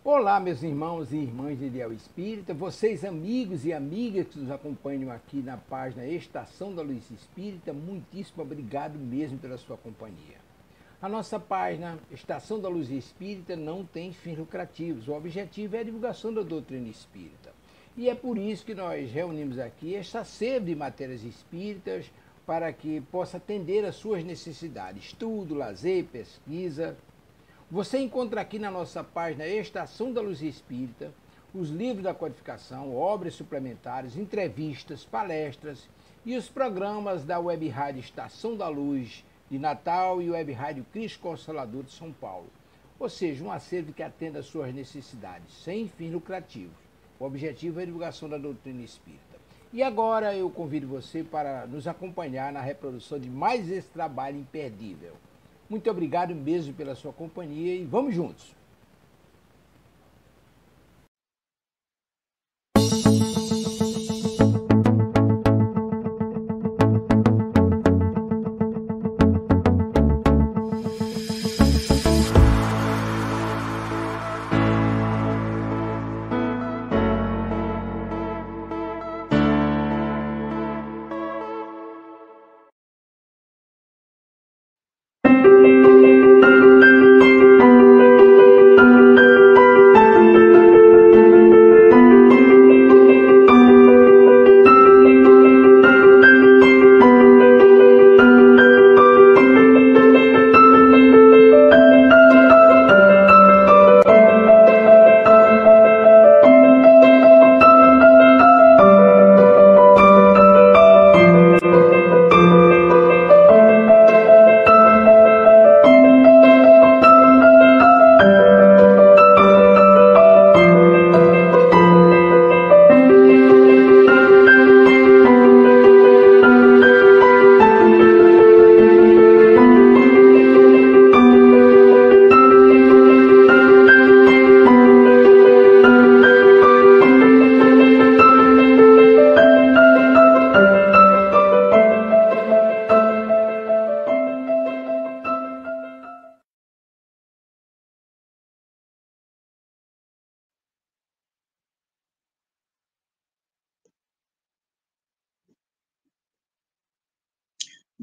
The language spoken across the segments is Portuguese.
Olá, meus irmãos e irmãs de Ideal Espírita, vocês amigos e amigas que nos acompanham aqui na página Estação da Luz Espírita, muitíssimo obrigado mesmo pela sua companhia. A nossa página Estação da Luz Espírita não tem fins lucrativos, o objetivo é a divulgação da doutrina espírita. E é por isso que nós reunimos aqui esta sede de matérias espíritas para que possa atender às suas necessidades, estudo, lazer, pesquisa. Você encontra aqui na nossa página Estação da Luz Espírita os livros da codificação, obras suplementares, entrevistas, palestras e os programas da Web Rádio Estação da Luz de Natal e Web Rádio Cristo Consolador de São Paulo. Ou seja, um acervo que atenda às suas necessidades, sem fins lucrativos. O objetivo é a divulgação da doutrina espírita. E agora eu convido você para nos acompanhar na reprodução de mais esse trabalho imperdível. Muito obrigado mesmo pela sua companhia e vamos juntos!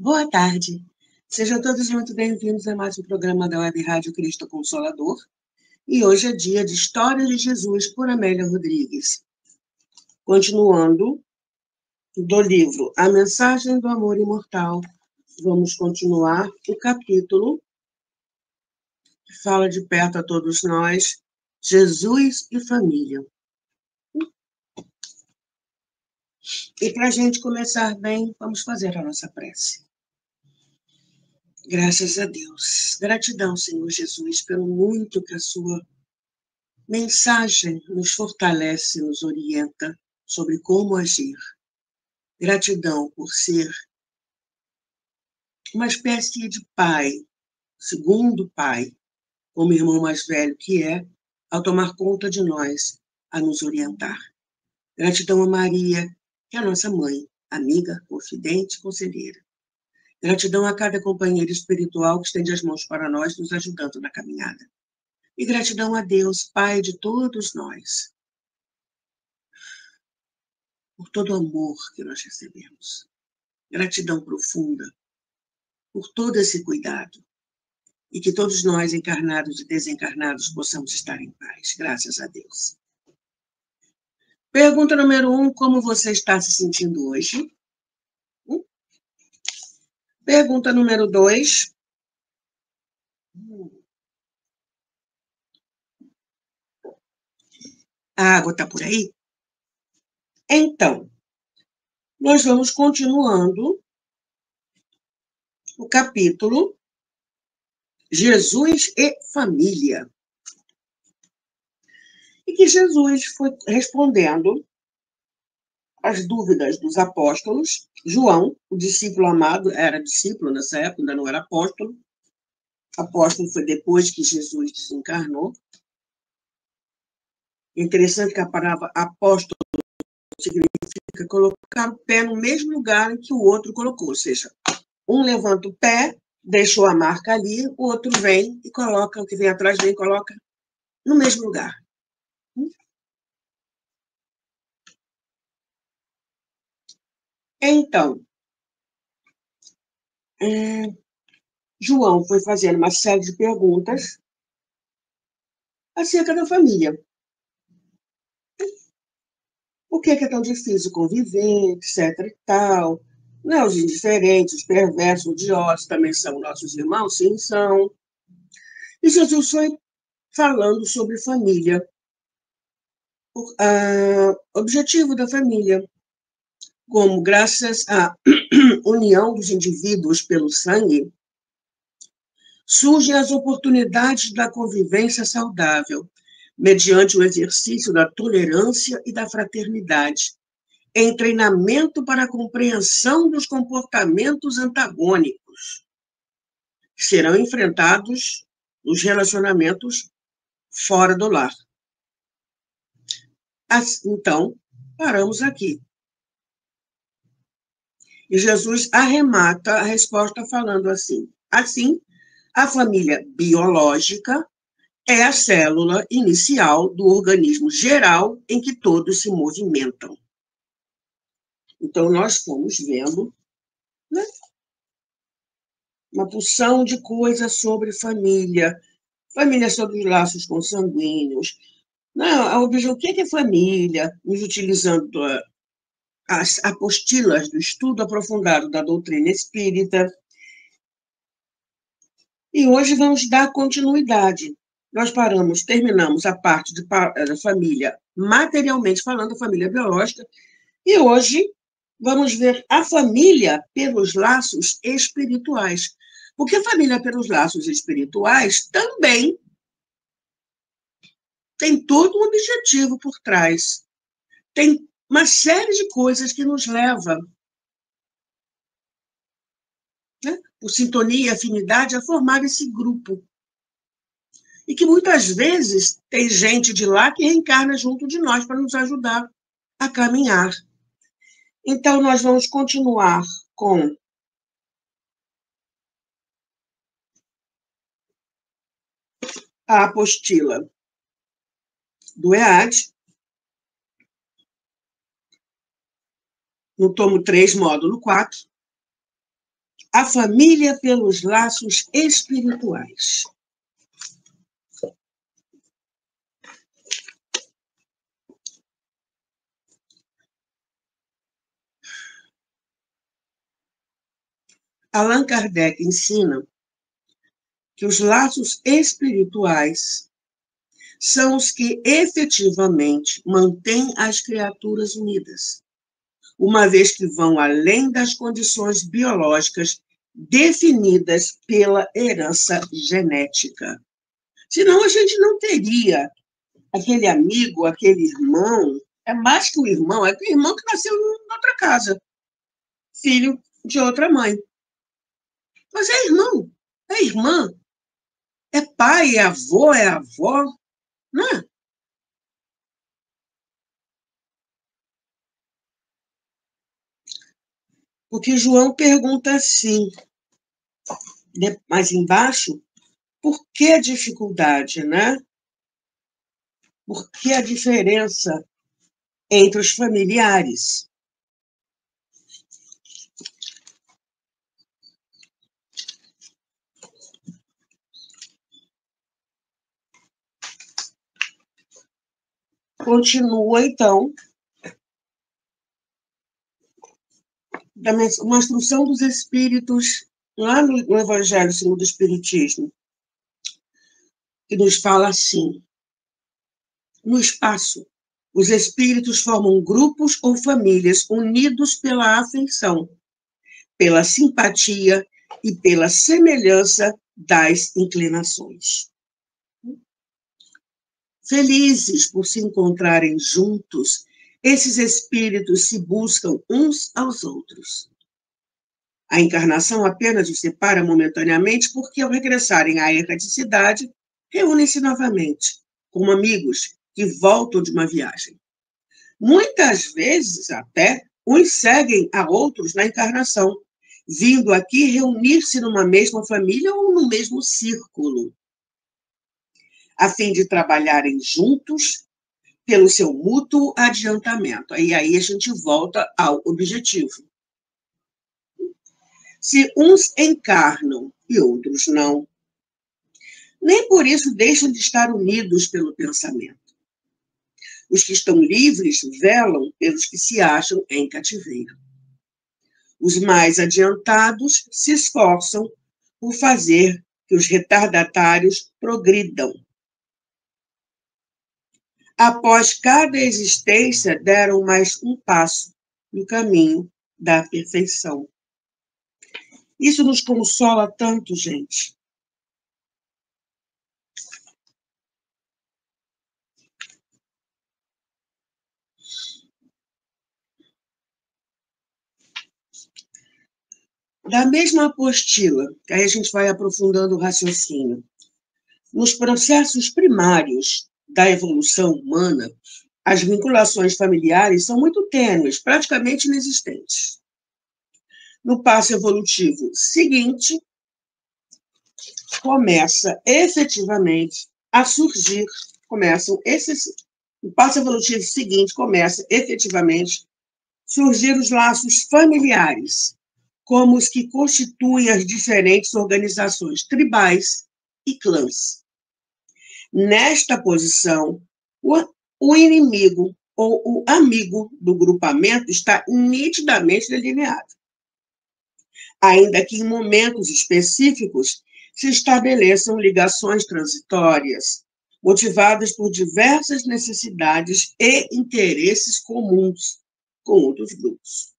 Boa tarde. Sejam todos muito bem-vindos a mais um programa da Web Rádio Cristo Consolador. E hoje é dia de História de Jesus por Amélia Rodrigues. Continuando do livro A Mensagem do Amor Imortal, vamos continuar o capítulo que fala de perto a todos nós, Jesus e família. E para a gente começar bem, vamos fazer a nossa prece. Graças a Deus. Gratidão, Senhor Jesus, pelo muito que a sua mensagem nos fortalece, nos orienta sobre como agir. Gratidão por ser uma espécie de pai, segundo pai, como irmão mais velho que é, ao tomar conta de nós, a nos orientar. Gratidão a Maria, que é a nossa mãe, amiga, confidente, conselheira. Gratidão a cada companheiro espiritual que estende as mãos para nós, nos ajudando na caminhada. E gratidão a Deus, Pai de todos nós, por todo o amor que nós recebemos. Gratidão profunda por todo esse cuidado. E que todos nós, encarnados e desencarnados, possamos estar em paz. Graças a Deus. Pergunta número 1, como você está se sentindo hoje? Pergunta número 2. A água está por aí? Então, nós vamos continuando o capítulo Jesus e família. E que Jesus foi respondendo as dúvidas dos apóstolos. João, o discípulo amado, era discípulo nessa época, ainda não era apóstolo. Apóstolo foi depois que Jesus desencarnou. Interessante que a palavra apóstolo significa colocar o pé no mesmo lugar em que o outro colocou, ou seja, um levanta o pé, deixou a marca ali, o outro vem e coloca, o que vem atrás vem e coloca no mesmo lugar. Então, João foi fazendo uma série de perguntas acerca da família. Por que é tão difícil conviver, etc e tal? Não, os indiferentes, os perversos, os odiosos também são nossos irmãos? Sim, são. E Jesus foi falando sobre família, o objetivo da família, como graças à união dos indivíduos pelo sangue, surgem as oportunidades da convivência saudável, mediante o exercício da tolerância e da fraternidade, em treinamento para a compreensão dos comportamentos antagônicos, que serão enfrentados nos relacionamentos fora do lar. Então, paramos aqui. E Jesus arremata a resposta falando assim: assim, a família biológica é a célula inicial do organismo geral em que todos se movimentam. Então, nós fomos vendo, né, uma porção de coisas sobre família sobre os laços consanguíneos. Não, o que é família? Nos utilizando as apostilas do estudo aprofundado da doutrina espírita. E hoje vamos dar continuidade. Nós terminamos a parte da família, materialmente falando, a família biológica, e hoje vamos ver a família pelos laços espirituais. Porque a família pelos laços espirituais também tem todo um objetivo por trás. Tem uma série de coisas que nos leva, né, por sintonia e afinidade, a formar esse grupo. E que muitas vezes tem gente de lá que reencarna junto de nós para nos ajudar a caminhar. Então, nós vamos continuar com a apostila do EAD, no tomo 3, módulo 4, a família pelos laços espirituais. Allan Kardec ensina que os laços espirituais são os que efetivamente mantêm as criaturas unidas, uma vez que vão além das condições biológicas definidas pela herança genética. Senão a gente não teria aquele amigo, aquele irmão, é mais que o irmão, é o irmão que nasceu em outra casa, filho de outra mãe. Mas é irmão, é irmã, é pai, é avô, é avó, não é? Porque João pergunta assim, mais embaixo, por que a dificuldade, né? Por que a diferença entre os familiares? Continua, então, uma instrução dos espíritos, lá no Evangelho segundo o Espiritismo, que nos fala assim: no espaço, os espíritos formam grupos ou famílias unidos pela afeição, pela simpatia e pela semelhança das inclinações. Felizes por se encontrarem juntos, esses espíritos se buscam uns aos outros. A encarnação apenas os separa momentaneamente porque, ao regressarem à erraticidade, reúnem-se novamente, como amigos que voltam de uma viagem. Muitas vezes, até, uns seguem a outros na encarnação, vindo aqui reunir-se numa mesma família ou no mesmo círculo, a fim de trabalharem juntos pelo seu mútuo adiantamento. E aí a gente volta ao objetivo. Se uns encarnam e outros não, nem por isso deixam de estar unidos pelo pensamento. Os que estão livres velam pelos que se acham em cativeiro. Os mais adiantados se esforçam por fazer que os retardatários progridam. Após cada existência, deram mais um passo no caminho da perfeição. Isso nos consola tanto, gente. Da mesma apostila, que aí a gente vai aprofundando o raciocínio, nos processos primários da evolução humana, as vinculações familiares são muito tênues, praticamente inexistentes. No passo evolutivo seguinte, começa efetivamente a surgir, no passo evolutivo seguinte, começa efetivamente surgir os laços familiares, como os que constituem as diferentes organizações tribais e clãs. Nesta posição, o inimigo ou o amigo do grupamento está nitidamente delineado, ainda que em momentos específicos se estabeleçam ligações transitórias, motivadas por diversas necessidades e interesses comuns com outros grupos.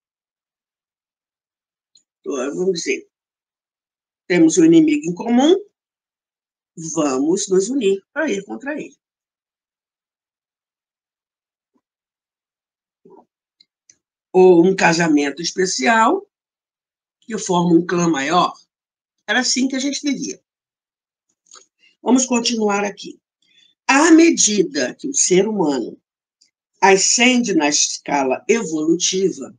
Então, vamos dizer, temos um inimigo em comum, vamos nos unir para ir contra ele. Ou um casamento especial, que forma um clã maior. Era assim que a gente vivia. Vamos continuar aqui. À medida que o ser humano ascende na escala evolutiva,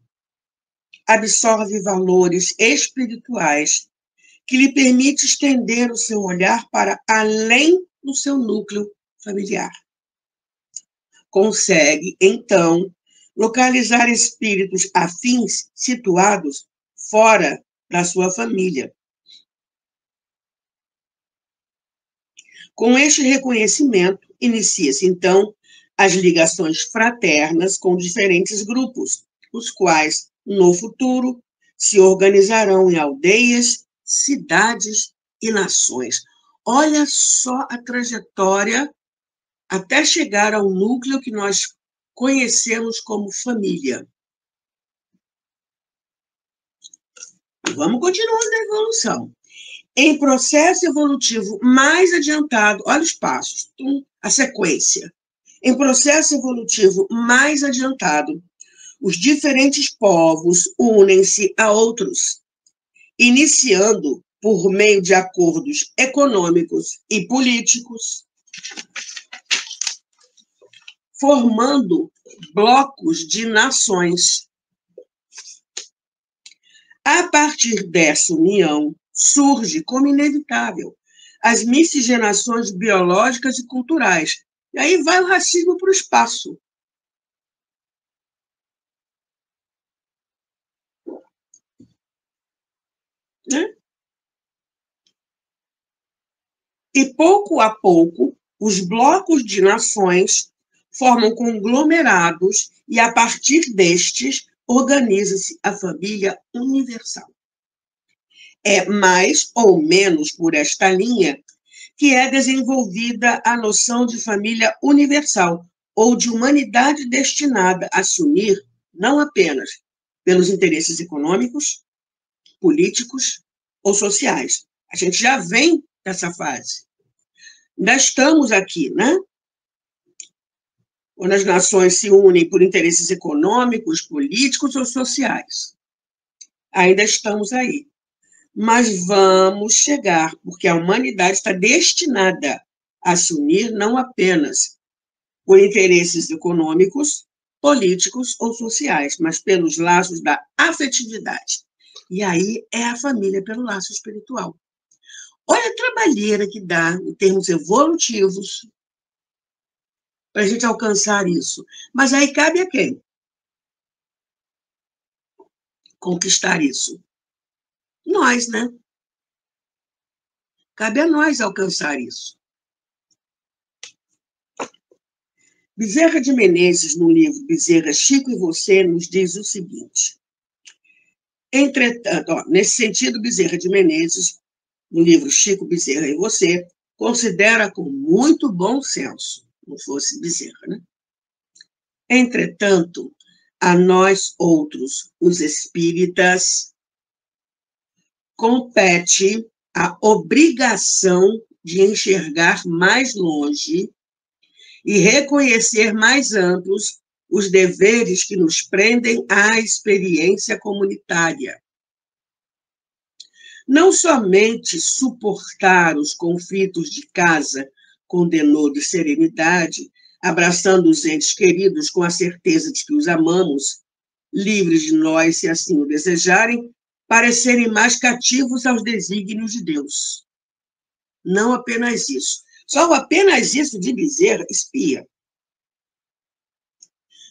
absorve valores espirituais que lhe permite estender o seu olhar para além do seu núcleo familiar. Consegue, então, localizar espíritos afins situados fora da sua família. Com este reconhecimento, inicia-se, então, as ligações fraternas com diferentes grupos, os quais, no futuro, se organizarão em aldeias, cidades e nações. Olha só a trajetória até chegar ao núcleo que nós conhecemos como família. Vamos continuando a evolução. Em processo evolutivo mais adiantado, olha os passos, a sequência. Em processo evolutivo mais adiantado, os diferentes povos unem-se a outros, iniciando por meio de acordos econômicos e políticos, formando blocos de nações. A partir dessa união, surge como inevitável as miscigenações biológicas e culturais. E aí vai o racismo para o espaço. Né? E pouco a pouco, os blocos de nações formam conglomerados e, a partir destes, organiza-se a família universal. É mais ou menos por esta linha que é desenvolvida a noção de família universal, ou de humanidade destinada a se unir não apenas pelos interesses econômicos, políticos ou sociais. A gente já vem dessa fase. Ainda estamos aqui, né? Quando as nações se unem por interesses econômicos, políticos ou sociais. Ainda estamos aí. Mas vamos chegar, porque a humanidade está destinada a se unir não apenas por interesses econômicos, políticos ou sociais, mas pelos laços da afetividade. E aí é a família pelo laço espiritual. Olha a trabalheira que dá, em termos evolutivos, para a gente alcançar isso. Mas aí cabe a quem? Conquistar isso. nós, né? Cabe a nós alcançar isso. Bezerra de Menezes, no livro Bezerra, Chico e Você, nos diz o seguinte. Entretanto, nesse sentido, Bezerra de Menezes, no livro Chico, Bezerra e Você, considera com muito bom senso, não fosse Bezerra, né? Entretanto, a nós outros, os espíritas, compete a obrigação de enxergar mais longe e reconhecer mais amplos os deveres que nos prendem à experiência comunitária. Não somente suportar os conflitos de casa com denodo e serenidade, abraçando os entes queridos com a certeza de que os amamos, livres de nós, se assim o desejarem, parecerem mais cativos aos desígnios de Deus. Não apenas isso. Só apenas isso de Bezerra espia.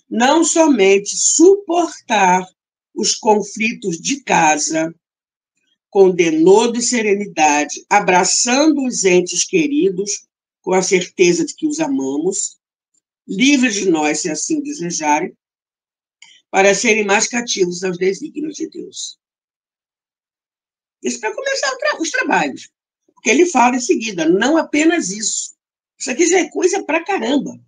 Não somente suportar os conflitos de casa com denodo e serenidade, abraçando os entes queridos com a certeza de que os amamos, livres de nós, se assim o desejarem, para serem mais cativos aos desígnios de Deus. Isso para começar os trabalhos. Porque ele fala em seguida, não apenas isso. Isso aqui já é coisa pra caramba.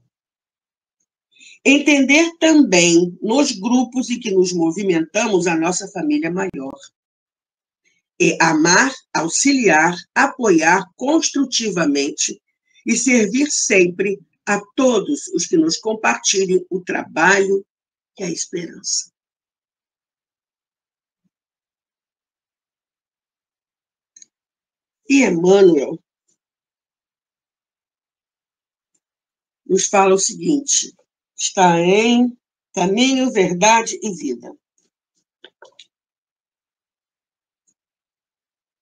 Entender também, nos grupos em que nos movimentamos, a nossa família maior. E amar, auxiliar, apoiar construtivamente e servir sempre a todos os que nos compartilhem o trabalho e a esperança. E Emmanuel nos fala o seguinte, está em Caminho, Verdade e Vida.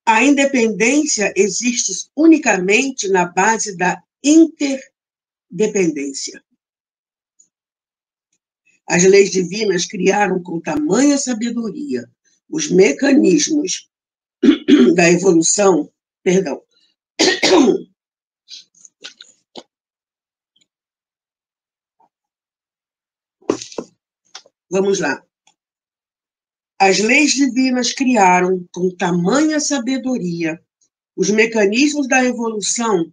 A independência existe unicamente na base da interdependência. As leis divinas criaram com tamanha sabedoria os mecanismos da evolução, perdão. Vamos lá. As leis divinas criaram com tamanha sabedoria os mecanismos da evolução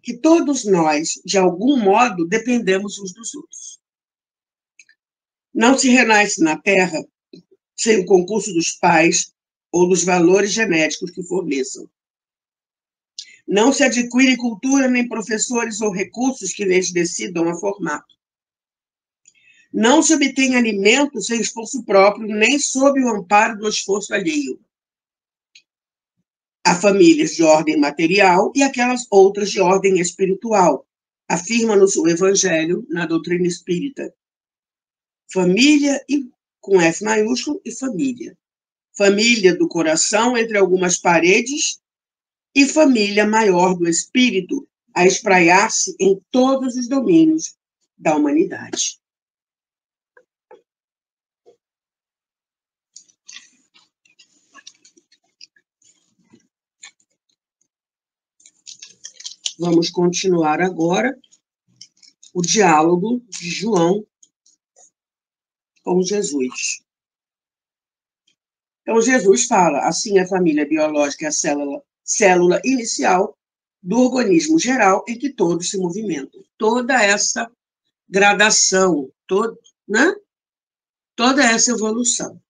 que todos nós, de algum modo, dependemos uns dos outros. Não se renasce na Terra sem o concurso dos pais ou dos valores genéticos que forneçam. Não se adquire cultura nem professores ou recursos que lhes decidam a formar. Não se obtém alimento sem esforço próprio, nem sob o amparo do esforço alheio. Há famílias de ordem material e aquelas outras de ordem espiritual, afirma-nos o Evangelho na doutrina espírita. Família, com F maiúsculo, e família. Família do coração entre algumas paredes e família maior do espírito a espraiar-se em todos os domínios da humanidade. Vamos continuar agora o diálogo de João com Jesus. Então, Jesus fala, assim a família biológica é a célula inicial do organismo geral em que todos se movimentam. Toda essa gradação, né? Toda essa evolução.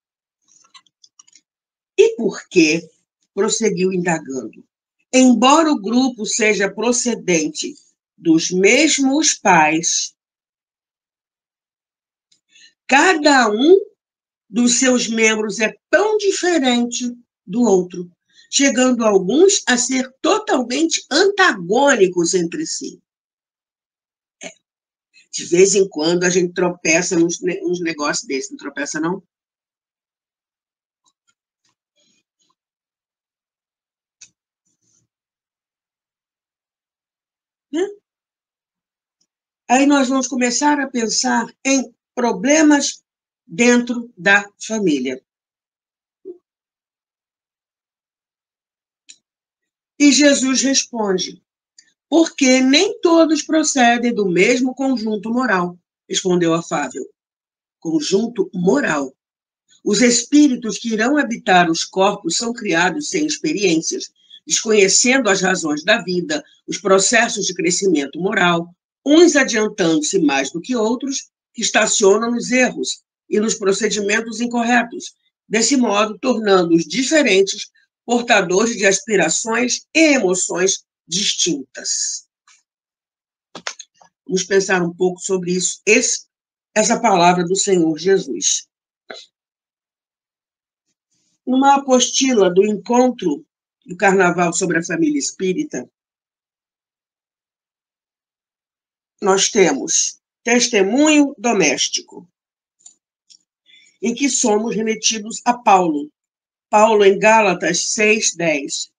E por que prosseguiu indagando? Embora o grupo seja procedente dos mesmos pais, cada um dos seus membros é tão diferente do outro, chegando alguns a ser totalmente antagônicos entre si. De vez em quando a gente tropeça nos negócios desses, não tropeça, não? Né? Aí nós vamos começar a pensar em problemas dentro da família. E Jesus responde: porque nem todos procedem do mesmo conjunto moral, respondeu afável. Conjunto moral. Os espíritos que irão habitar os corpos são criados sem experiências, desconhecendo as razões da vida, os processos de crescimento moral, uns adiantando-se mais do que outros, que estacionam nos erros e nos procedimentos incorretos, desse modo tornando-os diferentes, portadores de aspirações e emoções distintas. Vamos pensar um pouco sobre isso, essa palavra do Senhor Jesus. Numa apostila do encontro do Carnaval sobre a família espírita, nós temos testemunho doméstico, em que somos remetidos a Paulo. Paulo em Gálatas 6:10.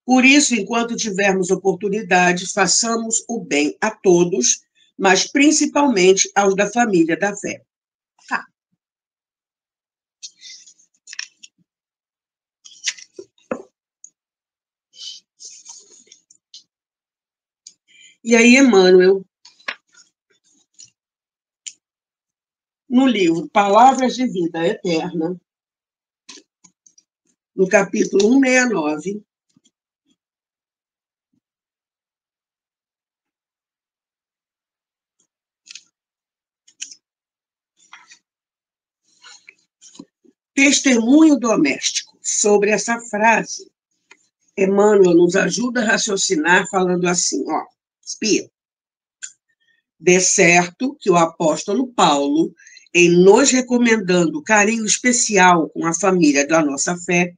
Por isso, enquanto tivermos oportunidade, façamos o bem a todos, mas principalmente aos da família da fé. Tá. E aí, Emmanuel, no livro Palavras de Vida Eterna, no capítulo 169, testemunho doméstico. Sobre essa frase, Emmanuel nos ajuda a raciocinar falando assim, ó, espia. De certo que o apóstolo Paulo, em nos recomendando carinho especial com a família da nossa fé,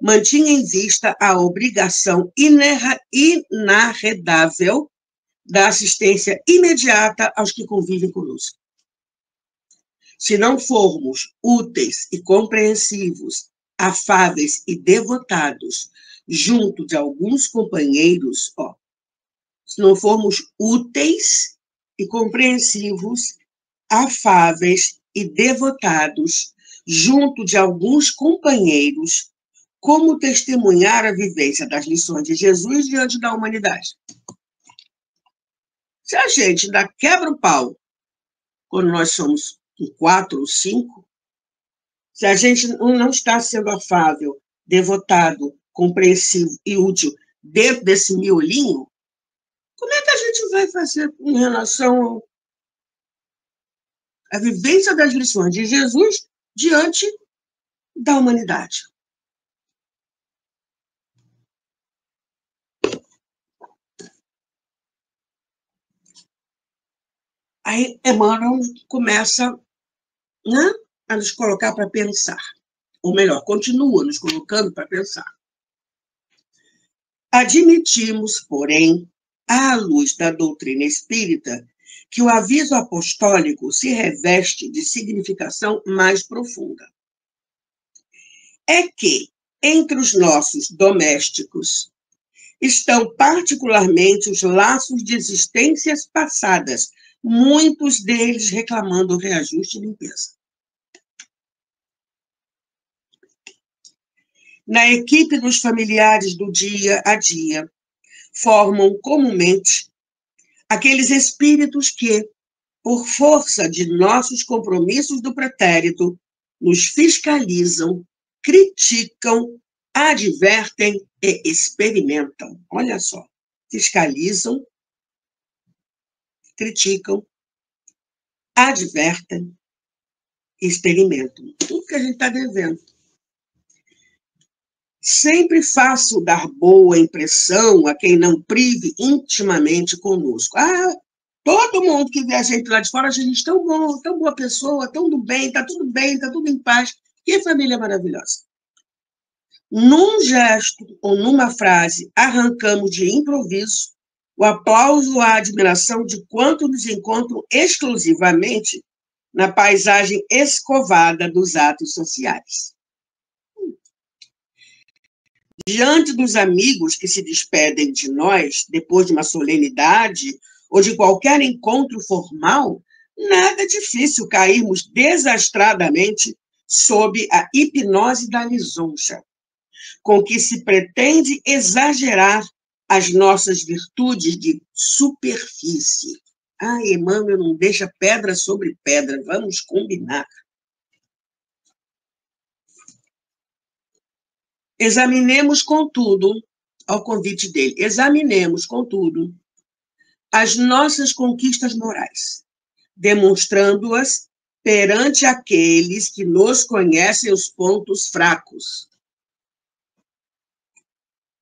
mantinha em vista a obrigação inarredável da assistência imediata aos que convivem conosco. Se não formos úteis e compreensivos, afáveis e devotados, junto de alguns companheiros, ó, se não formos úteis e compreensivos, afáveis e devotados, junto de alguns companheiros, como testemunhar a vivência das lições de Jesus diante da humanidade? Se a gente ainda quebra o pau quando nós somos 4 ou 5, se a gente não está sendo afável, devotado, compreensivo e útil dentro desse miolinho, como é que a gente vai fazer em relação à vivência das lições de Jesus diante da humanidade? Aí Emmanuel começa, né, a nos colocar para pensar. Ou melhor, continua nos colocando para pensar. Admitimos, porém, à luz da doutrina espírita, que o aviso apostólico se reveste de significação mais profunda. É que, entre os nossos domésticos, estão particularmente os laços de existências passadas, muitos deles reclamando reajuste e limpeza. Na equipe dos familiares do dia a dia, formam comumente aqueles espíritos que, por força de nossos compromissos do pretérito, nos fiscalizam, criticam, advertem e experimentam. Olha só, fiscalizam, criticam, advertem, experimentam. Tudo que a gente está devendo. Sempre faço dar boa impressão a quem não prive intimamente conosco. Todo mundo que vê a gente lá de fora, a gente tão bom, tão boa pessoa, tão do bem, tá tudo em paz. Que família maravilhosa. Num gesto ou numa frase, arrancamos de improviso o aplauso ou a admiração de quanto nos encontram exclusivamente na paisagem escovada dos atos sociais. Diante dos amigos que se despedem de nós, depois de uma solenidade ou de qualquer encontro formal, nada difícil cairmos desastradamente sob a hipnose da lisonja. com que se pretende exagerar as nossas virtudes de superfície. Ah, Emmanuel não deixa pedra sobre pedra, vamos combinar. Examinemos, contudo, ao convite dele, examinemos, contudo, as nossas conquistas morais, demonstrando-as perante aqueles que nos conhecem os pontos fracos.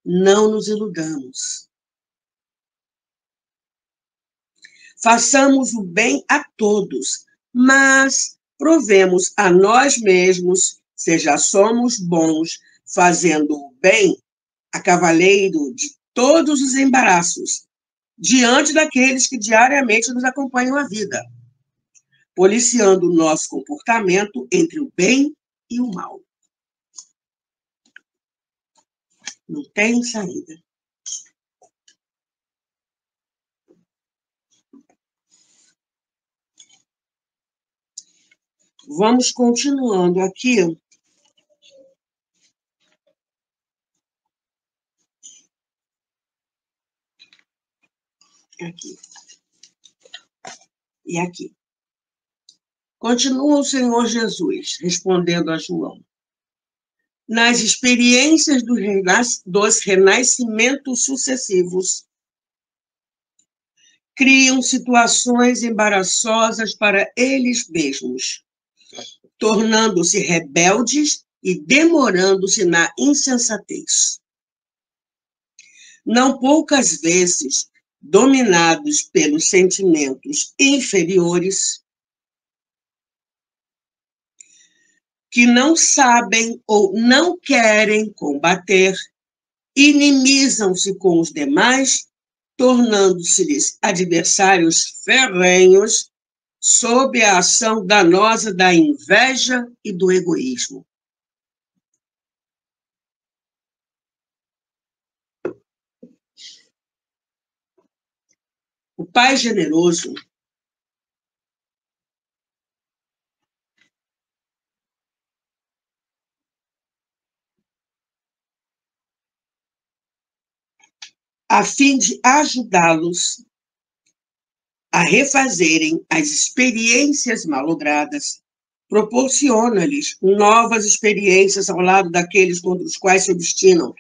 Não nos iludamos. Façamos o bem a todos, mas provemos a nós mesmos se já somos bons, fazendo o bem a cavaleiro de todos os embaraços, diante daqueles que diariamente nos acompanham a vida, policiando o nosso comportamento entre o bem e o mal. Não tem saída. Vamos continuando aqui. Aqui. E aqui. Continua o Senhor Jesus, respondendo a João. Nas experiências dos renascimentos sucessivos, criam situações embaraçosas para eles mesmos, tornando-se rebeldes e demorando-se na insensatez. Não poucas vezes, dominados pelos sentimentos inferiores, que não sabem ou não querem combater, inimizam-se com os demais, tornando-se-lhes adversários ferrenhos sob a ação danosa da inveja e do egoísmo. O Pai generoso a fim de ajudá-los a refazerem as experiências malogradas, proporciona-lhes novas experiências ao lado daqueles contra os quais se obstinam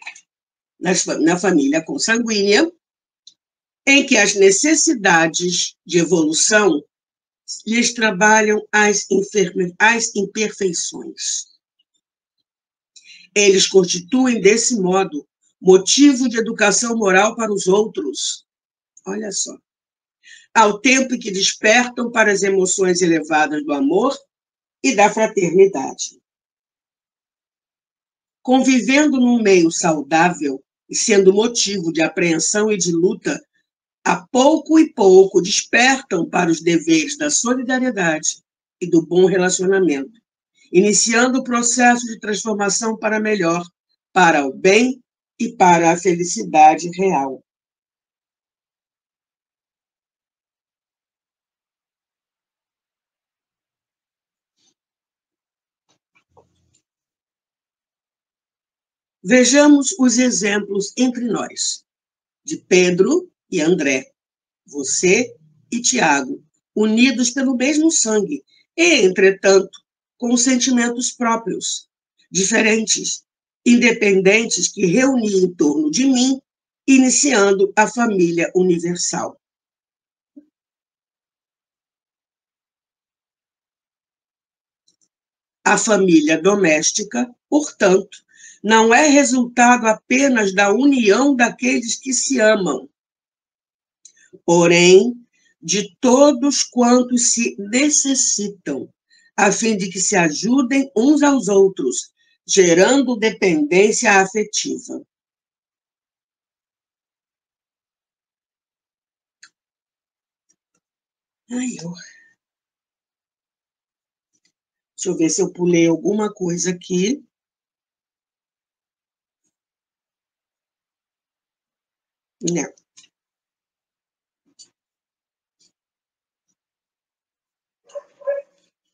na família consanguínea, em que as necessidades de evolução lhes trabalham as imperfeições. Eles constituem, desse modo, motivo de educação moral para os outros. Olha só. Ao tempo que despertam para as emoções elevadas do amor e da fraternidade. Convivendo num meio saudável e sendo motivo de apreensão e de luta, a pouco e pouco despertam para os deveres da solidariedade e do bom relacionamento, iniciando o processo de transformação para melhor, para o bem e para a felicidade real. Vejamos os exemplos entre nós, de Pedro e André, você e Tiago, unidos pelo mesmo sangue, e, entretanto, com sentimentos próprios, diferentes, independentes, que reuni em torno de mim, iniciando a família universal. A família doméstica, portanto, não é resultado apenas da união daqueles que se amam, porém, de todos quantos se necessitam, a fim de que se ajudem uns aos outros, gerando dependência afetiva. Deixa eu ver se eu pulei alguma coisa aqui. Não.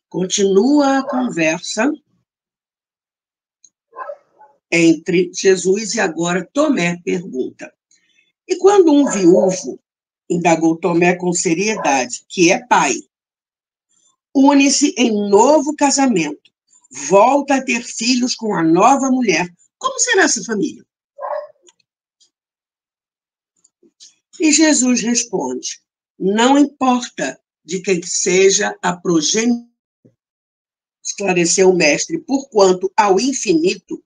Continua a conversa entre Jesus e agora Tomé pergunta. E quando um viúvo, indagou Tomé com seriedade, que é pai, une-se em novo casamento, volta a ter filhos com a nova mulher, como será essa família? E Jesus responde, não importa de quem seja a progenitora, esclareceu o mestre, porquanto ao infinito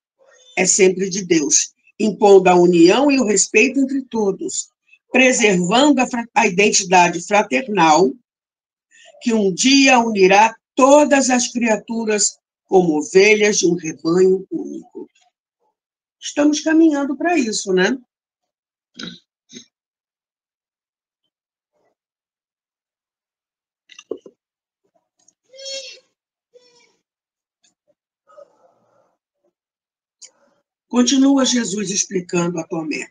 é sempre de Deus, impondo a união e o respeito entre todos, preservando a identidade fraternal, que um dia unirá todas as criaturas como ovelhas de um rebanho único. Estamos caminhando para isso, né? Continua Jesus explicando a Tomé.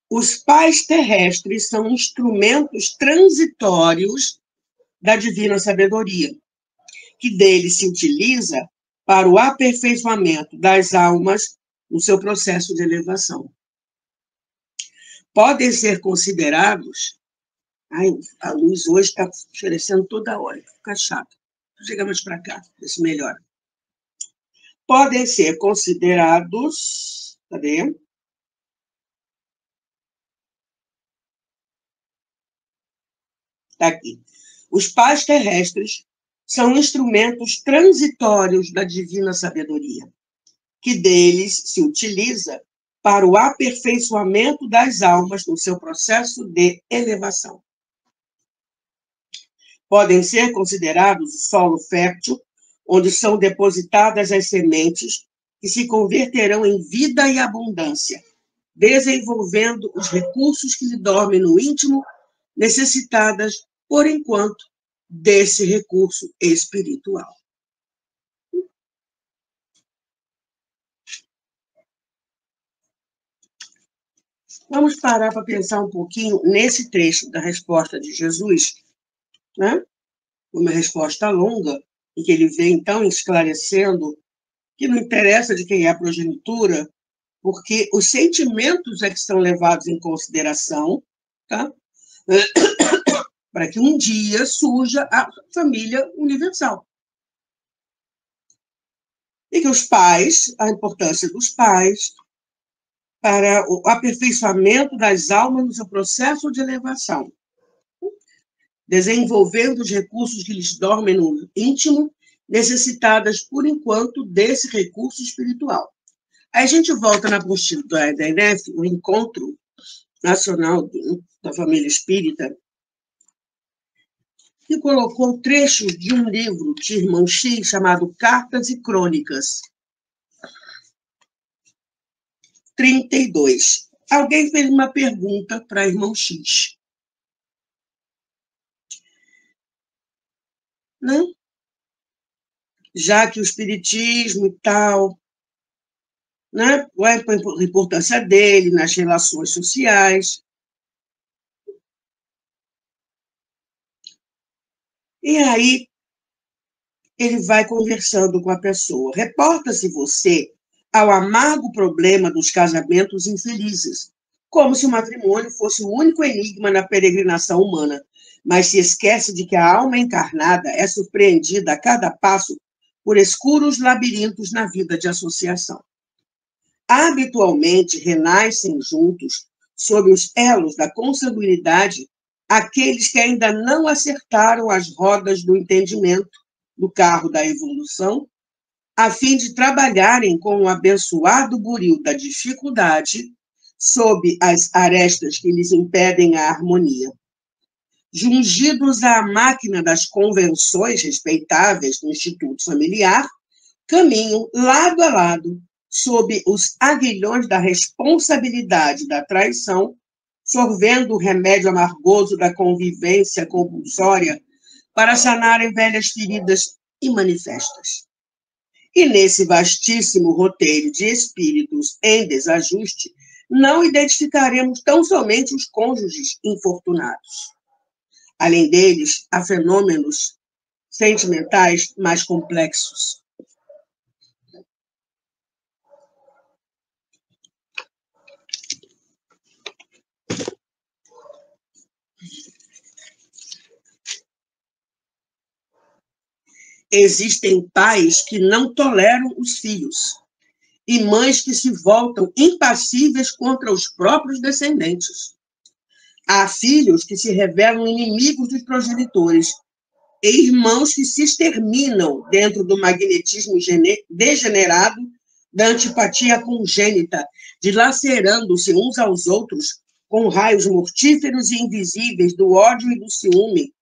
Os pais terrestres são instrumentos transitórios da divina sabedoria, que dele se utiliza para o aperfeiçoamento das almas no seu processo de elevação. Podem ser considerados... Ai, a luz hoje está oferecendo toda hora, fica chato. Chega mais para cá, ver se melhora. Podem ser considerados... Cadê? Está aqui. Os pais terrestres são instrumentos transitórios da divina sabedoria, que deles se utiliza para o aperfeiçoamento das almas no seu processo de elevação. Podem ser considerados o solo fértil, onde são depositadas as sementes que se converterão em vida e abundância, desenvolvendo os recursos que lhe dormem no íntimo, necessitadas, por enquanto, desse recurso espiritual. Vamos parar para pensar um pouquinho nesse trecho da resposta de Jesus, né? Uma resposta longa, em que ele vem, então, esclarecendo que não interessa de quem é a progenitura, porque os sentimentos é que são levados em consideração, tá? Para que um dia surja a família universal. E que os pais, a importância dos pais, para o aperfeiçoamento das almas no seu processo de elevação, desenvolvendo os recursos que lhes dormem no íntimo, necessitadas, por enquanto, desse recurso espiritual. Aí a gente volta na apostila da INEF, o Encontro Nacional da Família Espírita, que colocou trechos de um livro de Irmão X chamado Cartas e Crônicas. 32. Alguém fez uma pergunta para Irmão X. Né? Já que o espiritismo e tal, né? Qual é a importância dele nas relações sociais? E aí, ele vai conversando com a pessoa. Reporta-se você ao amargo problema dos casamentos infelizes, como se o matrimônio fosse o único enigma na peregrinação humana, mas se esquece de que a alma encarnada é surpreendida a cada passo por escuros labirintos na vida de associação. Habitualmente renascem juntos, sob os elos da consanguinidade, aqueles que ainda não acertaram as rodas do entendimento do carro da evolução, a fim de trabalharem com o abençoado buril da dificuldade sob as arestas que lhes impedem a harmonia. Jungidos à máquina das convenções respeitáveis do Instituto Familiar, caminham lado a lado sob os aguilhões da responsabilidade da traição, sorvendo o remédio amargoso da convivência compulsória para sanarem velhas feridas imanifestas. E nesse vastíssimo roteiro de espíritos em desajuste, não identificaremos tão somente os cônjuges infortunados. Além deles, há fenômenos sentimentais mais complexos. Existem pais que não toleram os filhos e mães que se voltam impassíveis contra os próprios descendentes. Há filhos que se revelam inimigos dos progenitores e irmãos que se exterminam dentro do magnetismo degenerado da antipatia congênita, dilacerando-se uns aos outros com raios mortíferos e invisíveis do ódio e do ciúme,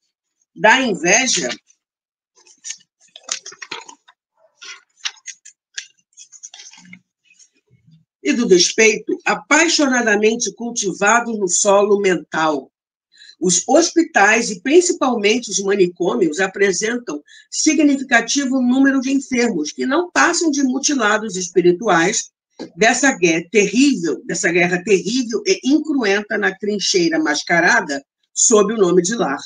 da inveja e do despeito, apaixonadamente cultivados no solo mental. Os hospitais e principalmente os manicômios apresentam significativo número de enfermos que não passam de mutilados espirituais dessa guerra terrível e incruenta na trincheira mascarada sob o nome de lar.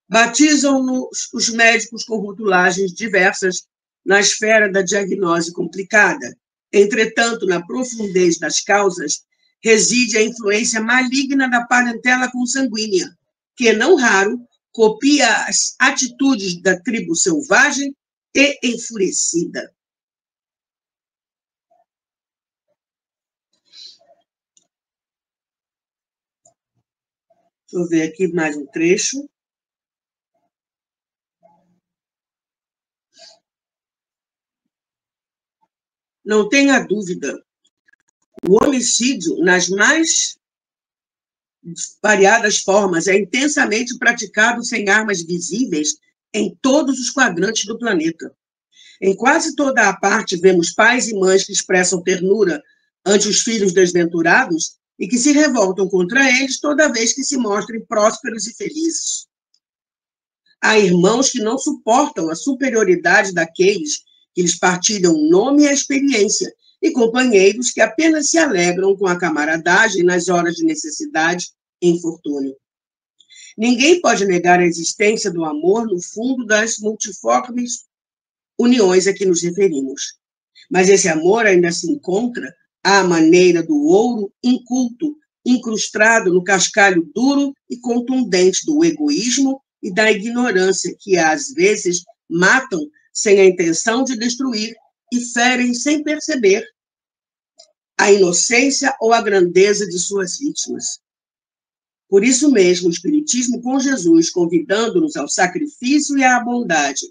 Batizam-nos os médicos com rotulagens diversas na esfera da diagnose complicada. Entretanto, na profundez das causas, reside a influência maligna da parentela consanguínea, que, não raro, copia as atitudes da tribo selvagem e enfurecida. Deixa eu ver aqui mais um trecho. Não tenha dúvida, o homicídio, nas mais variadas formas, é intensamente praticado sem armas visíveis em todos os quadrantes do planeta. Em quase toda a parte, vemos pais e mães que expressam ternura ante os filhos desventurados e que se revoltam contra eles toda vez que se mostrem prósperos e felizes. Há irmãos que não suportam a superioridade daqueles que lhes partilham o nome e a experiência, e companheiros que apenas se alegram com a camaradagem nas horas de necessidade e infortúnio. Ninguém pode negar a existência do amor no fundo das multiformes uniões a que nos referimos. Mas esse amor ainda se encontra à maneira do ouro inculto, incrustado no cascalho duro e contundente do egoísmo e da ignorância, que às vezes matam sem a intenção de destruir e ferem sem perceber a inocência ou a grandeza de suas vítimas. Por isso mesmo, o Espiritismo com Jesus, convidando-nos ao sacrifício e à bondade,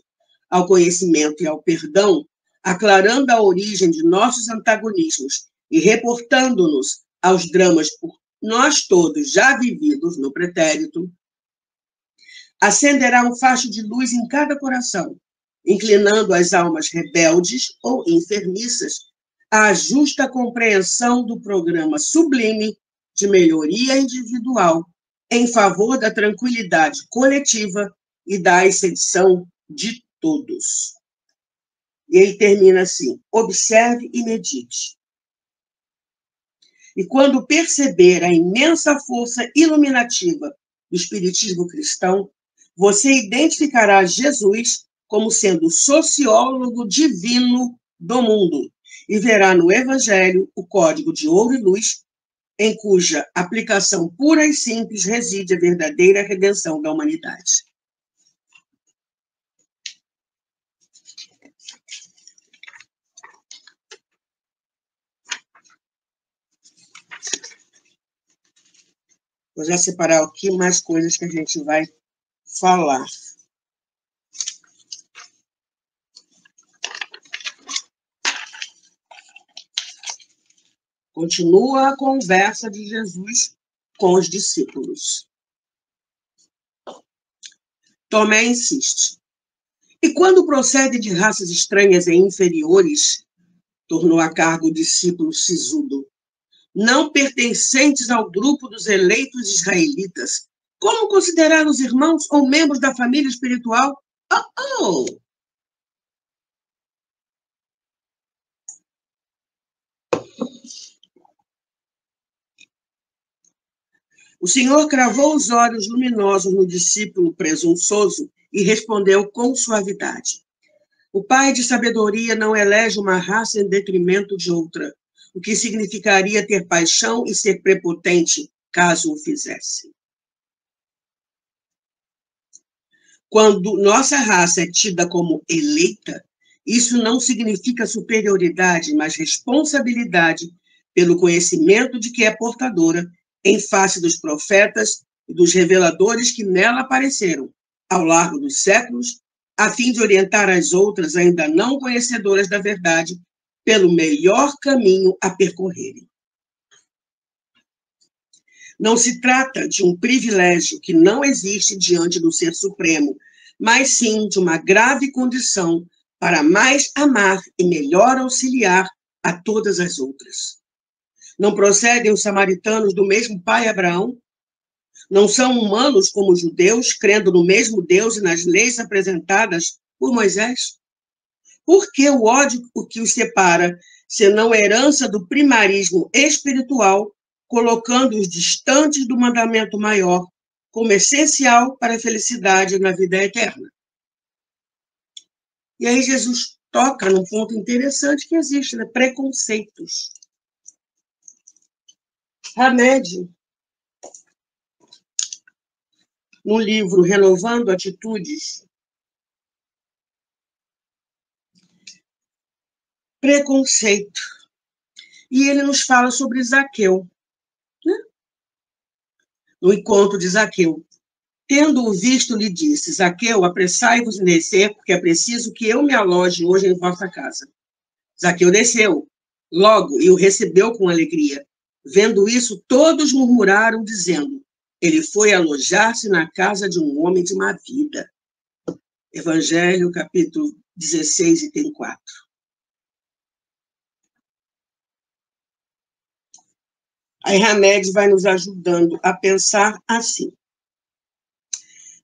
ao conhecimento e ao perdão, aclarando a origem de nossos antagonismos e reportando-nos aos dramas por nós todos já vividos no pretérito, acenderá um facho de luz em cada coração, inclinando as almas rebeldes ou enfermiças à justa compreensão do programa sublime de melhoria individual em favor da tranquilidade coletiva e da ascensão de todos. E ele termina assim: observe e medite. E quando perceber a imensa força iluminativa do Espiritismo cristão, você identificará Jesus como sendo o sociólogo divino do mundo e verá no Evangelho o código de ouro e luz, em cuja aplicação pura e simples reside a verdadeira redenção da humanidade. Vou já separar aqui mais coisas que a gente vai falar. Continua a conversa de Jesus com os discípulos. Tomé insiste. E quando procede de raças estranhas e inferiores, tornou a cargo o discípulo sisudo, não pertencentes ao grupo dos eleitos israelitas, como considerar os irmãos ou membros da família espiritual? Oh! O Senhor cravou os olhos luminosos no discípulo presunçoso e respondeu com suavidade. O Pai de sabedoria não elege uma raça em detrimento de outra, o que significaria ter paixão e ser prepotente, caso o fizesse. Quando nossa raça é tida como eleita, isso não significa superioridade, mas responsabilidade pelo conhecimento de que é portadora em face dos profetas e dos reveladores que nela apareceram ao largo dos séculos, a fim de orientar as outras ainda não conhecedoras da verdade pelo melhor caminho a percorrerem. Não se trata de um privilégio que não existe diante do Ser Supremo, mas sim de uma grave condição para mais amar e melhor auxiliar a todas as outras. Não procedem os samaritanos do mesmo pai Abraão? Não são humanos como os judeus, crendo no mesmo Deus e nas leis apresentadas por Moisés? Por que o ódio que os separa, senão a herança do primarismo espiritual, colocando-os distantes do mandamento maior, como essencial para a felicidade na vida eterna? E aí Jesus toca num ponto interessante que existe, né? Preconceitos. Hamed, no livro Renovando Atitudes, preconceito. E ele nos fala sobre Zaqueu, né? No encontro de Zaqueu. Tendo-o visto, lhe disse: Zaqueu, apressai-vos em descer, porque é preciso que eu me aloje hoje em vossa casa. Zaqueu desceu logo e o recebeu com alegria. Vendo isso, todos murmuraram, dizendo: ele foi alojar-se na casa de um homem de má vida. Evangelho, capítulo 16, item 4. Aí Hamed vai nos ajudando a pensar assim.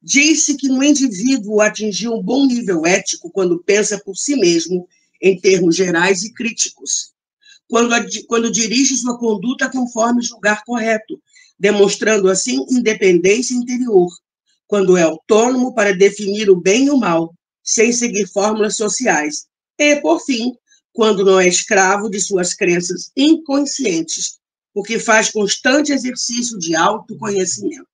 Diz-se que no indivíduo atingiu um bom nível ético quando pensa por si mesmo em termos gerais e críticos, quando dirige sua conduta conforme julgar correto, demonstrando assim independência interior, quando é autônomo para definir o bem e o mal, sem seguir fórmulas sociais, e, por fim, quando não é escravo de suas crenças inconscientes, porque faz constante exercício de autoconhecimento.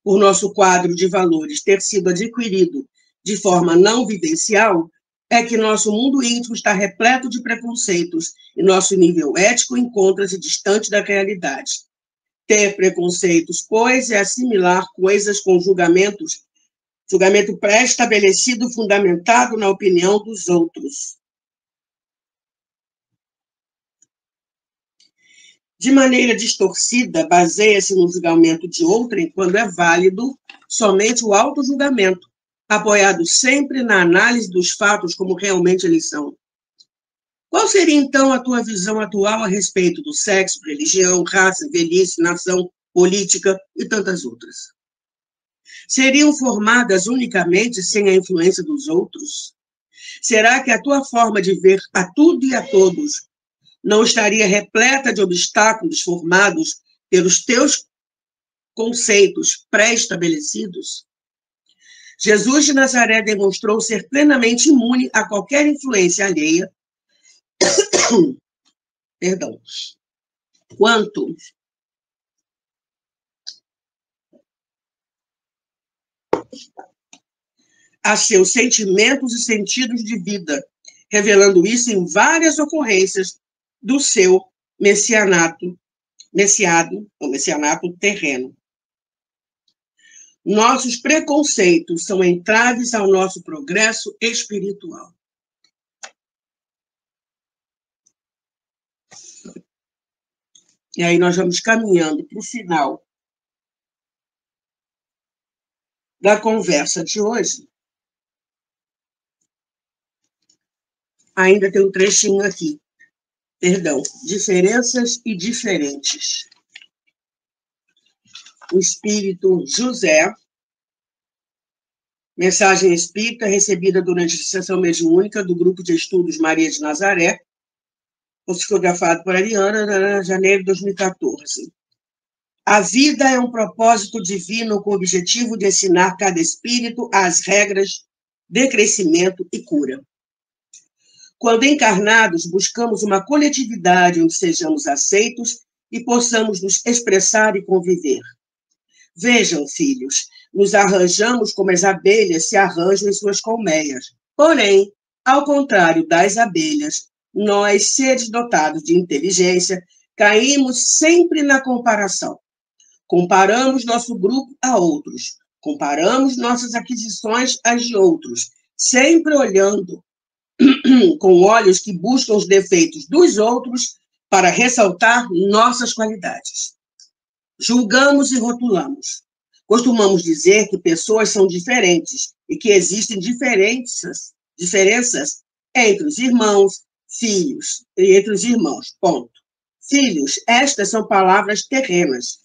Por nosso quadro de valores ter sido adquirido de forma não vivencial, é que nosso mundo íntimo está repleto de preconceitos e nosso nível ético encontra-se distante da realidade. Ter preconceitos, pois, é assimilar coisas com julgamento pré-estabelecido, fundamentado na opinião dos outros. De maneira distorcida, baseia-se no julgamento de outrem quando é válido somente o autojulgamento, apoiado sempre na análise dos fatos como realmente eles são. Qual seria, então, a tua visão atual a respeito do sexo, religião, raça, velhice, nação, política e tantas outras? Seriam formadas unicamente sem a influência dos outros? Será que a tua forma de ver a tudo e a todos não estaria repleta de obstáculos formados pelos teus conceitos pré-estabelecidos? Jesus de Nazaré demonstrou ser plenamente imune a qualquer influência alheia, quanto a seus sentimentos e sentidos de vida, revelando isso em várias ocorrências do seu messianato terreno. Nossos preconceitos são entraves ao nosso progresso espiritual. E aí nós vamos caminhando para o final da conversa de hoje. Ainda tem um trechinho aqui. Diferenças e diferentes. O espírito José, mensagem espírita recebida durante a sessão mediúnica do grupo de estudos Maria de Nazaré, psicografado por Ariana, em janeiro de 2014. A vida é um propósito divino com o objetivo de ensinar cada espírito as regras de crescimento e cura. Quando encarnados, buscamos uma coletividade onde sejamos aceitos e possamos nos expressar e conviver. Vejam, filhos, nos arranjamos como as abelhas se arranjam em suas colmeias. Porém, ao contrário das abelhas, nós, seres dotados de inteligência, caímos sempre na comparação. Comparamos nosso grupo a outros, comparamos nossas aquisições às de outros, sempre olhando com olhos que buscam os defeitos dos outros para ressaltar nossas qualidades. Julgamos e rotulamos. Costumamos dizer que pessoas são diferentes e que existem diferenças entre os irmãos, filhos, e entre os irmãos, ponto. Filhos, estas são palavras terrenas.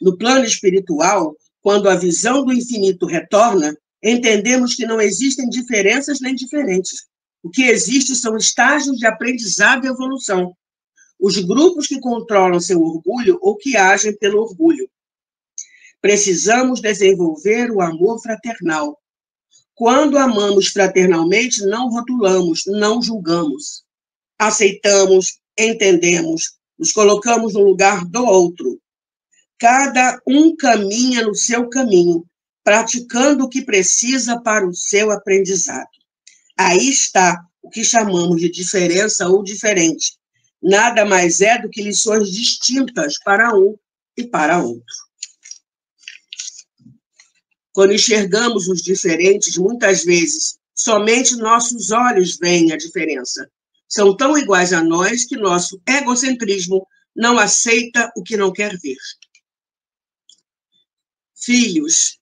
No plano espiritual, quando a visão do infinito retorna, entendemos que não existem diferenças nem diferentes. O que existe são estágios de aprendizado e evolução. Os grupos que controlam seu orgulho ou que agem pelo orgulho. Precisamos desenvolver o amor fraternal. Quando amamos fraternalmente, não rotulamos, não julgamos. Aceitamos, entendemos, nos colocamos no lugar do outro. Cada um caminha no seu caminho, praticando o que precisa para o seu aprendizado. Aí está o que chamamos de diferença ou diferente. Nada mais é do que lições distintas para um e para outro. Quando enxergamos os diferentes, muitas vezes, somente nossos olhos veem a diferença. São tão iguais a nós que nosso egocentrismo não aceita o que não quer ver. Filhos,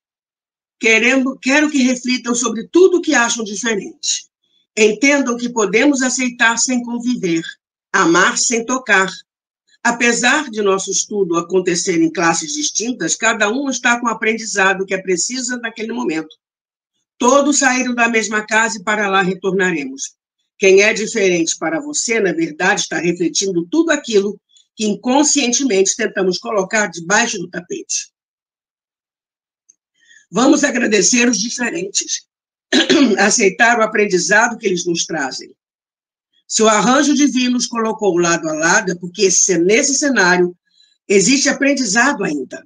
quero que reflitam sobre tudo o que acham diferente. Entendam que podemos aceitar sem conviver, amar sem tocar. Apesar de nosso estudo acontecer em classes distintas, cada um está com o aprendizado que é preciso naquele momento. Todos saíram da mesma casa e para lá retornaremos. Quem é diferente para você, na verdade, está refletindo tudo aquilo que inconscientemente tentamos colocar debaixo do tapete. Vamos agradecer os diferentes, aceitar o aprendizado que eles nos trazem. Se o arranjo divino nos colocou lado a lado, é porque nesse cenário existe aprendizado ainda.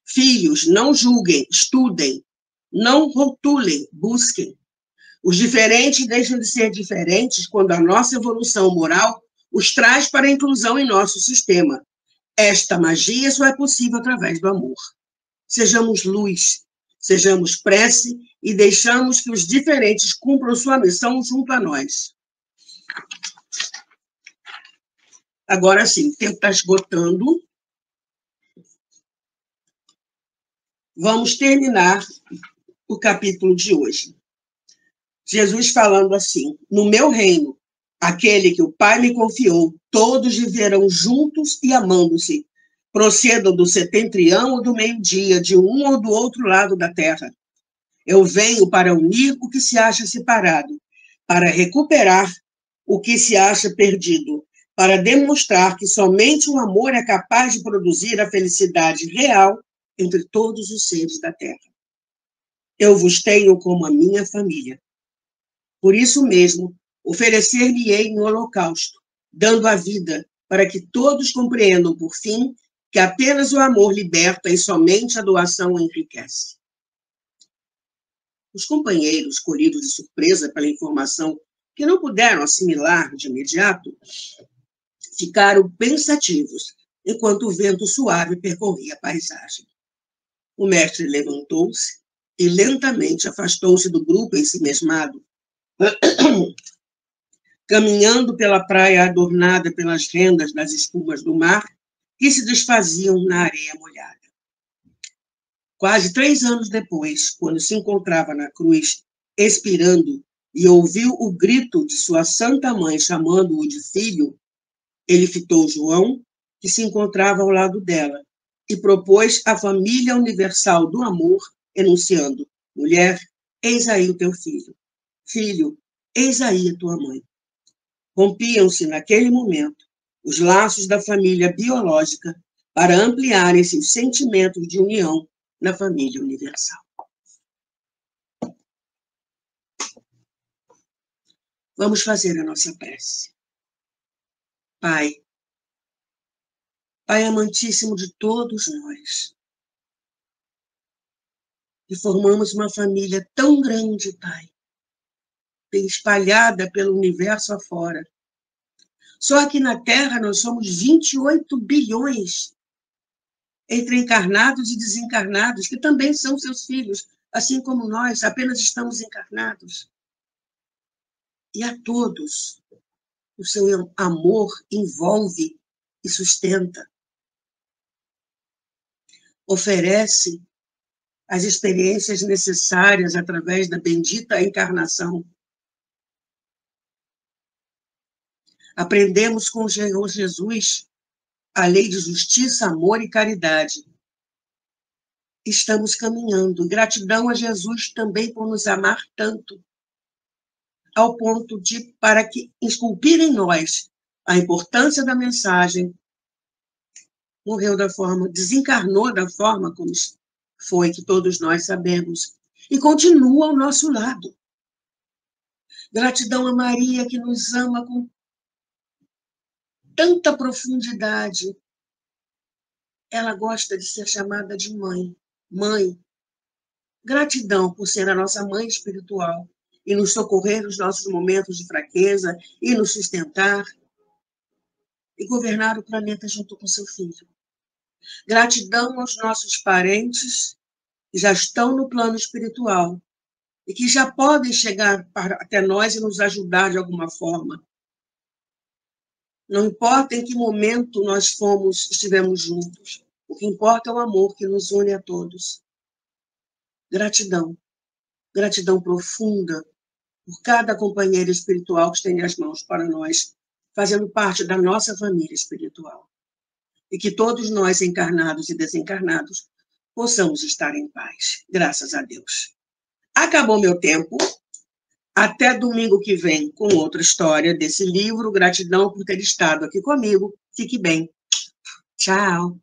Filhos, não julguem, estudem, não rotulem, busquem. Os diferentes deixam de ser diferentes quando a nossa evolução moral os traz para a inclusão em nosso sistema. Esta magia só é possível através do amor. Sejamos luz, sejamos prece e deixamos que os diferentes cumpram sua missão junto a nós. Agora sim, o tempo está esgotando. Vamos terminar o capítulo de hoje. Jesus falando assim: no meu reino, aquele que o Pai me confiou, todos viverão juntos e amando-se. Procedam do setentrião ou do meio-dia, de um ou do outro lado da terra. Eu venho para unir o que se acha separado, para recuperar o que se acha perdido, para demonstrar que somente o amor é capaz de produzir a felicidade real entre todos os seres da terra. Eu vos tenho como a minha família. Por isso mesmo, oferecer-lhe-ei um holocausto, dando a vida, para que todos compreendam, por fim, que apenas o amor liberta e somente a doação enriquece. Os companheiros, colhidos de surpresa pela informação que não puderam assimilar de imediato, ficaram pensativos, enquanto o vento suave percorria a paisagem. O mestre levantou-se e lentamente afastou-se do grupo ensimesmado, caminhando pela praia adornada pelas rendas das espumas do mar que se desfaziam na areia molhada. Quase 3 anos depois, quando se encontrava na cruz, expirando, e ouviu o grito de sua santa mãe chamando-o de filho, ele fitou João, que se encontrava ao lado dela, e propôs a família universal do amor, enunciando: mulher, eis aí o teu filho. Filho, eis aí a tua mãe. Rompiam-se naquele momento os laços da família biológica para ampliarem-se os sentimentos de união na família universal. Vamos fazer a nossa prece. Pai, Pai amantíssimo de todos nós, E formamos uma família tão grande, Pai, espalhada pelo universo afora. Só aqui na Terra nós somos 28 bilhões entre encarnados e desencarnados, que também são seus filhos, assim como nós, apenas estamos encarnados. E a todos, o seu amor envolve e sustenta. Oferece as experiências necessárias através da bendita encarnação. Aprendemos com o Senhor Jesus a lei de justiça, amor e caridade. Estamos caminhando. Gratidão a Jesus também por nos amar tanto, ao ponto de, para que esculpir em nós a importância da mensagem, morreu da forma, desencarnou da forma como foi, que todos nós sabemos, e continua ao nosso lado. Gratidão a Maria, que nos ama com tanta profundidade. Ela gosta de ser chamada de mãe. Mãe. Gratidão por ser a nossa mãe espiritual e nos socorrer nos nossos momentos de fraqueza e nos sustentar e governar o planeta junto com seu filho. Gratidão aos nossos parentes que já estão no plano espiritual e que já podem chegar até nós e nos ajudar de alguma forma. Não importa em que momento nós estivemos juntos, o que importa é o amor que nos une a todos. Gratidão, gratidão profunda por cada companheiro espiritual que estende as mãos para nós, fazendo parte da nossa família espiritual. E que todos nós, encarnados e desencarnados, possamos estar em paz. Graças a Deus. Acabou meu tempo. Até domingo que vem com outra história desse livro. Gratidão por ter estado aqui comigo. Fique bem. Tchau.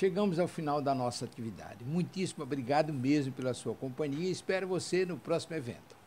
Chegamos ao final da nossa atividade. Muitíssimo obrigado mesmo pela sua companhia e espero você no próximo evento.